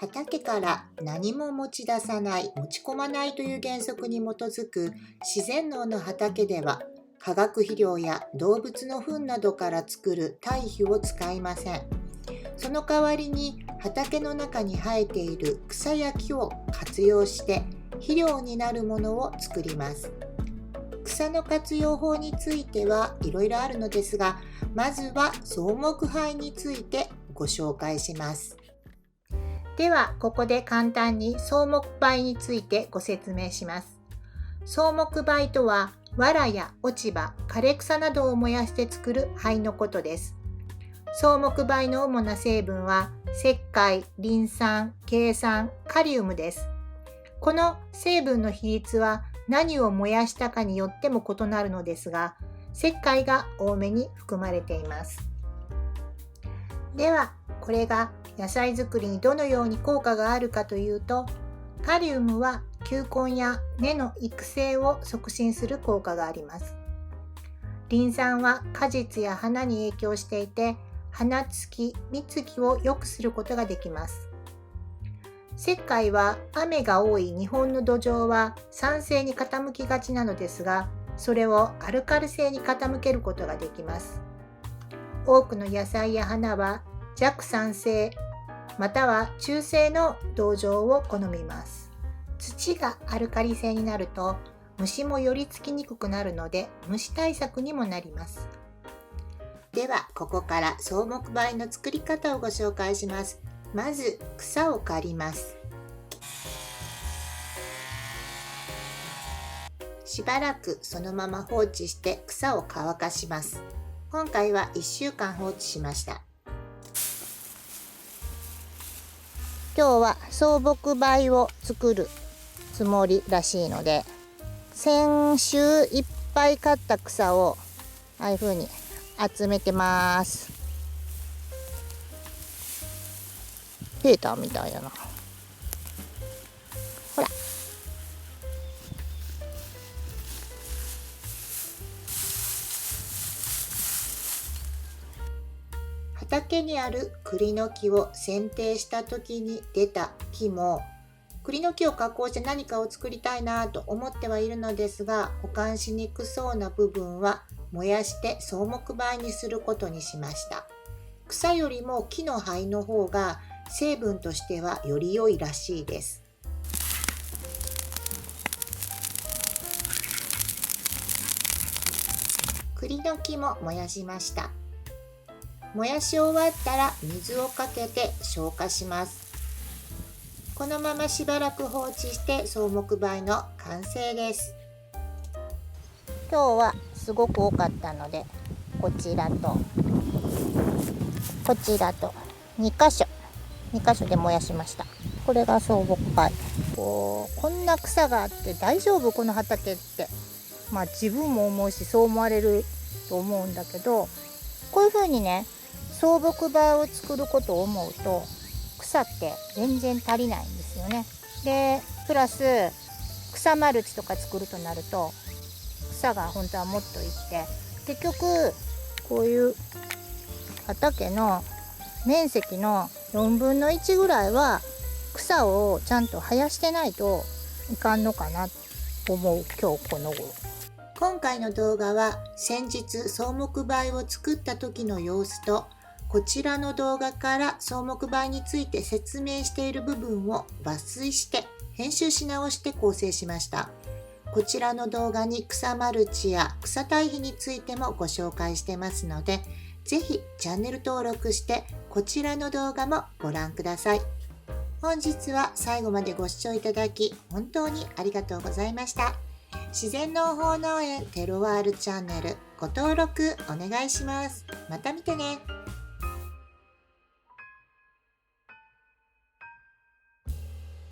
畑から何も持ち出さない、持ち込まないという原則に基づく自然農の畑では、化学肥料や動物の糞などから作る堆肥を使いません。その代わりに畑の中に生えている草や木を活用して肥料になるものを作ります。草の活用法についてはいろいろあるのですが、まずは草木灰についてご紹介します。ではここで簡単に草木灰についてご説明します。草木灰とは藁や落ち葉、枯れ草などを燃やして作る灰のことです。草木灰の主な成分は石灰、リン酸、ケ酸、カリウムです。この成分の比率は何を燃やしたかによっても異なるのですが、石灰が多めに含まれています。ではこれが野菜作りにどのように効果があるかというと、カリウムは球根や根の育成を促進する効果があります。リン酸は果実や花に影響していて、花つき、実つきを良くすることができます。石灰は雨が多い日本の土壌は酸性に傾きがちなのですが、それをアルカリ性に傾けることができます。多くの野菜や花は弱酸性または中性の土壌を好みます。土がアルカリ性になると虫も寄りつきにくくなるので虫対策にもなります。ではここから草木灰の作り方をご紹介します。まず草を刈ります。しばらくそのまま放置して草を乾かします。今回は1週間放置しました。今日は草木灰を作るつもりらしいので、先週いっぱい買った草をああいう風に集めてます。ペーターみたいやな。ほら。畑にある栗の木を剪定した時に出た木も、栗の木を加工して何かを作りたいなと思ってはいるのですが、保管しにくそうな部分は燃やして草木灰にすることにしました。草よりも木の灰の方が成分としてはより良いらしいです。栗の木も燃やしました。燃やし終わったら水をかけて消火します。このまましばらく放置して草木灰の完成です。今日はすごく多かったので、こちらとこちらと2箇所で燃やしました。これが草木灰。こんな草があって大丈夫この畑って、自分も思うしそう思われると思うんだけど、こういう風にね草木灰を作ることを思うと草って全然足りないんですよね。でプラス草マルチとか作るとなると草が本当はもっといって結局こういう畑の面積の4分の1ぐらいは草をちゃんと生やしてないといかんのかなと思う今日この頃。今回の動画は先日草木灰を作った時の様子と、こちらの動画から草木灰について説明している部分を抜粋して編集し直して構成しました。こちらの動画に草マルチや草堆肥についてもご紹介してますので、ぜひチャンネル登録してこちらの動画もご覧ください。本日は最後までご視聴いただき本当にありがとうございました。自然農法農園テロワールチャンネルご登録お願いします。また見てね。